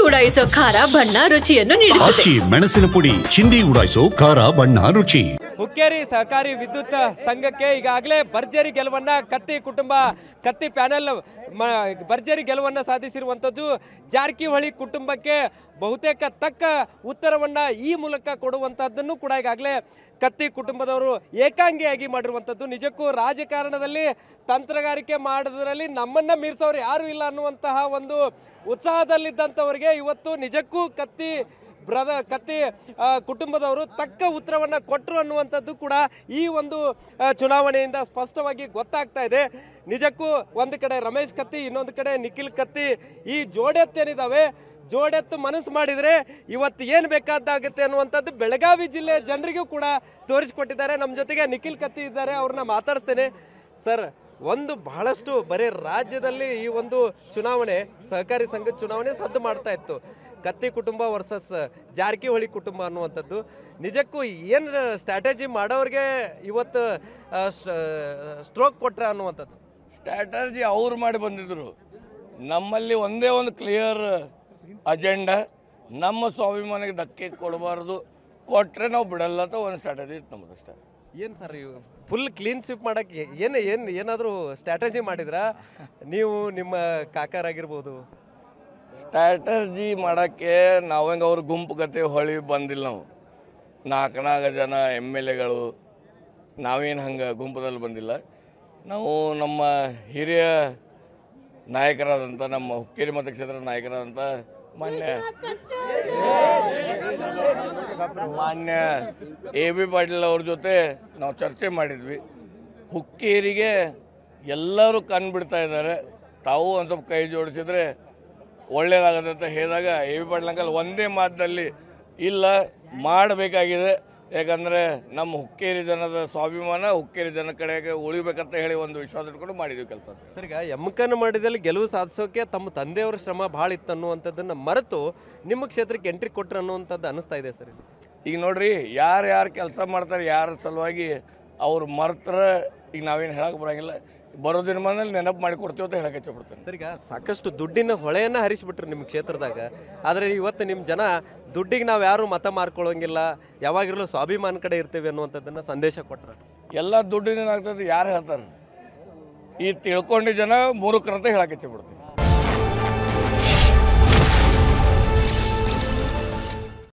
ಉಡಾಯಿಸೋ ಖಾರ ಬಣ್ಣ ರುಚಿಯನ್ನು ನೀಡುತ್ತದೆ. ಮೆಣಸಿನ ಪುಡಿ ಚಿಂದಿ ಉಡಾಯಿಸೋ ಖಾರ ಬಣ್ಣ ರುಚಿ. ಹುಕ್ಕೇರಿ ಸಹಕಾರಿ ವಿದ್ಯುತ್ ಸಂಘಕ್ಕೆ ಈಗಾಗಲೇ ಭರ್ಜರಿ ಗೆಲುವನ್ನ ಕತ್ತಿ ಕುಟುಂಬ ಕತ್ತಿ ಪ್ಯಾನೆಲ್ ಭರ್ಜರಿ ಗೆಲುವನ್ನ ಸಾಧಿಸಿರುವಂಥದ್ದು. ಜಾರಕಿಹೊಳಿ ಕುಟುಂಬಕ್ಕೆ ಬಹುತೇಕ ತಕ್ಕ ಉತ್ತರವನ್ನ ಈ ಮೂಲಕ ಕೊಡುವಂತಹದ್ದನ್ನು ಕೂಡ ಈಗಾಗಲೇ ಕತ್ತಿ ಕುಟುಂಬದವರು ಏಕಾಂಗಿಯಾಗಿ ಮಾಡಿರುವಂಥದ್ದು. ನಿಜಕ್ಕೂ ರಾಜಕಾರಣದಲ್ಲಿ ತಂತ್ರಗಾರಿಕೆ ಮಾಡೋದ್ರಲ್ಲಿ ನಮ್ಮನ್ನ ಮೀರಿಸೋರು ಯಾರು ಇಲ್ಲ ಅನ್ನುವಂತಹ ಒಂದು ಉತ್ಸಾಹದಲ್ಲಿದ್ದಂಥವರಿಗೆ ಇವತ್ತು ನಿಜಕ್ಕೂ ಕತ್ತಿ ಕುಟುಂಬದವರು ತಕ್ಕ ಉತ್ತರವನ್ನ ಕೊಟ್ಟರು ಅನ್ನುವಂಥದ್ದು ಕೂಡ ಈ ಒಂದು ಚುನಾವಣೆಯಿಂದ ಸ್ಪಷ್ಟವಾಗಿ ಗೊತ್ತಾಗ್ತಾ ಇದೆ. ನಿಜಕ್ಕೂ ಒಂದು ಕಡೆ ರಮೇಶ್ ಕತ್ತಿ, ಇನ್ನೊಂದು ಕಡೆ ನಿಖಿಲ್ ಕತ್ತಿ, ಈ ಜೋಡೆತ್ತೇನಿದಾವೆ ಜೋಡೆತ್ತು ಮನಸ್ಸು ಮಾಡಿದರೆ ಇವತ್ತು ಏನು ಬೇಕಾದಾಗುತ್ತೆ ಅನ್ನುವಂಥದ್ದು ಬೆಳಗಾವಿ ಜಿಲ್ಲೆ ಜನರಿಗೂ ಕೂಡ ತೋರಿಸಿಕೊಟ್ಟಿದ್ದಾರೆ. ನಮ್ಮ ಜೊತೆಗೆ ನಿಖಿಲ್ ಕತ್ತಿ ಇದ್ದಾರೆ, ಅವ್ರನ್ನ ಮಾತಾಡಿಸ್ತೇನೆ. ಸರ್, ಒಂದು ಬಹಳಷ್ಟು ಬರೀ ರಾಜ್ಯದಲ್ಲಿ ಈ ಒಂದು ಚುನಾವಣೆ ಸಹಕಾರಿ ಸಂಘದ ಚುನಾವಣೆ ಸದ್ದು ಮಾಡ್ತಾ ಇತ್ತು. ಕತ್ತಿ ಕುಟುಂಬ ವರ್ಸಸ್ ಜಾರಕಿಹೊಳಿ ಕುಟುಂಬ ಅನ್ನುವಂಥದ್ದು ನಿಜಕ್ಕೂ ಏನು ಸ್ಟ್ರಾಟಜಿ ಮಾಡೋರಿಗೆ ಇವತ್ತು ಸ್ಟ್ರೋಕ್ ಕೊಟ್ರೆ ಅನ್ನುವಂಥದ್ದು ಸ್ಟ್ರಾಟಜಿ ಅವ್ರು ಮಾಡಿ ಬಂದಿದ್ರು. ನಮ್ಮಲ್ಲಿ ಒಂದೇ ಒಂದು ಕ್ಲಿಯರ್ ಅಜೆಂಡಾ, ನಮ್ಮ ಸ್ವಾಭಿಮಾನಕ್ಕೆ ಧಕ್ಕೆ ಕೊಡಬಾರ್ದು, ಕೊಟ್ಟರೆ ನಾವು ಬಿಡಲ್ಲ ಅಂತ ಒಂದು ಸ್ಟ್ರಾಟಜಿ ಇತ್ತು ನಮ್ಮದು ಅಷ್ಟೇ. ಏನು ಸರ್, ಫುಲ್ ಕ್ಲೀನ್ ಸ್ವೀಪ್ ಮಾಡೋಕ್ಕೆ ಏನಾದರೂ ಸ್ಟ್ರಾಟಜಿ ಮಾಡಿದ್ರಾ ನೀವು, ನಿಮ್ಮ ಕಾಕರಾಗಿರ್ಬೋದು? ಸ್ಟ್ರಾಟಜಿ ಮಾಡೋಕ್ಕೆ ನಾವು ಹೆಂಗೆ ಅವ್ರ ಗುಂಪು ಕತೆ ಹೊಳಿ ಬಂದಿಲ್ಲ. ನಾವು 4 ಜನ MLAಗಳು ನಾವೇನು ಹಂಗೆ ಗುಂಪದಲ್ಲಿ ಬಂದಿಲ್ಲ. ನಾವು ನಮ್ಮ ಹಿರಿಯ ನಾಯಕರಾದಂಥ, ನಮ್ಮ ಹುಕ್ಕೇರಿ ಮತಕ್ಷೇತ್ರ ನಾಯಕರಾದಂಥ ಮಾನ್ಯ AB ಪಾಟೀಲ್ ಅವ್ರ ಜೊತೆ ನಾವು ಚರ್ಚೆ ಮಾಡಿದ್ವಿ. ಹುಕ್ಕೇರಿಗೆ ಎಲ್ಲರೂ ಕಣ್ಬಿಡ್ತಾ ಇದ್ದಾರೆ, ತಾವು ಒಂದು ಸ್ವಲ್ಪ ಕೈ ಜೋಡಿಸಿದ್ರೆ ಒಳ್ಳೇದಾಗತ್ತೆ ಅಂತ ಹೇಳಿದಾಗ AB ಪಾಟೀಲ್ ಅಂಕಲ್ ಒಂದೇ ಮಾತಿನಲ್ಲಿ ಇಲ್ಲ, ಮಾಡಬೇಕಾಗಿದೆ, ಯಾಕಂದರೆ ನಮ್ಮ ಹುಕ್ಕೇರಿ ಜನದ ಸ್ವಾಭಿಮಾನ ಹುಕ್ಕೇರಿ ಜನ ಕಡೆಗೆ ಉಳಿಬೇಕಂತ ಹೇಳಿ ಒಂದು ವಿಶ್ವಾಸ ಇಟ್ಕೊಂಡು ಮಾಡಿದ್ವಿ ಕೆಲಸ. ಸರ್, ಈಗ ಎಮ್ಮಕನ ಮಾಡಿದಲ್ಲಿ ಗೆಲುವು ಸಾಧಿಸೋಕೆ ತಮ್ಮ ತಂದೆಯವರ ಶ್ರಮ ಭಾಳ ಇತ್ತು ಅನ್ನುವಂಥದ್ದನ್ನು ಮರೆತು ನಿಮ್ಮ ಕ್ಷೇತ್ರಕ್ಕೆ ಎಂಟ್ರಿ ಕೊಟ್ಟರು ಅನ್ನುವಂಥದ್ದು ಅನಿಸ್ತಾ ಇದೆ ಸರ್. ಈಗ ನೋಡ್ರಿ, ಯಾರು ಕೆಲಸ ಮಾಡ್ತಾರೆ, ಯಾರ ಸಲುವಾಗಿ ಅವ್ರು ಮರೆತರೆ ಈಗ ನಾವೇನು ಹೇಳಕ್ಕೆ ಬರೋಂಗಿಲ್ಲ. ಬರೋ ದಿನಮಾನದಲ್ಲಿ ನೆನಪು ಮಾಡಿ ಕೊಡ್ತೀವಿ ಅಂತ ಹೇಳಕ್ಕೆ ಇಷ್ಟಪಡ್ತೇನೆ. ಸರ್, ಈಗ ಸಾಕಷ್ಟು ದುಡ್ಡಿನ ಹೊಳೆಯನ್ನು ಹರಿಸಿಬಿಟ್ರು ನಿಮ್ಮ ಕ್ಷೇತ್ರದಾಗ. ಆದರೆ ಇವತ್ತು ನಿಮ್ಮ ಜನ ದುಡ್ಡಿಗೆ ನಾವು ಯಾರು ಮತ ಮಾರ್ಕೊಳ್ಳೋಂಗಿಲ್ಲ, ಯಾವಾಗಿರಲು ಸ್ವಾಭಿಮಾನ ಕಡೆ ಇರ್ತೀವಿ ಅನ್ನುವಂಥದ್ದನ್ನು ಸಂದೇಶ ಕೊಟ್ಟರು. ಎಲ್ಲ ದುಡ್ಡಿನ ಆಗ್ತದೆ ಯಾರು ಹೇಳ್ತಾರೆ, ಈ ತಿಳ್ಕೊಂಡು ಜನ ಮೂರುಕರಂತ ಹೇಳಕ್ಕೆ ಇಷ್ಟಪಡ್ತೀನಿ.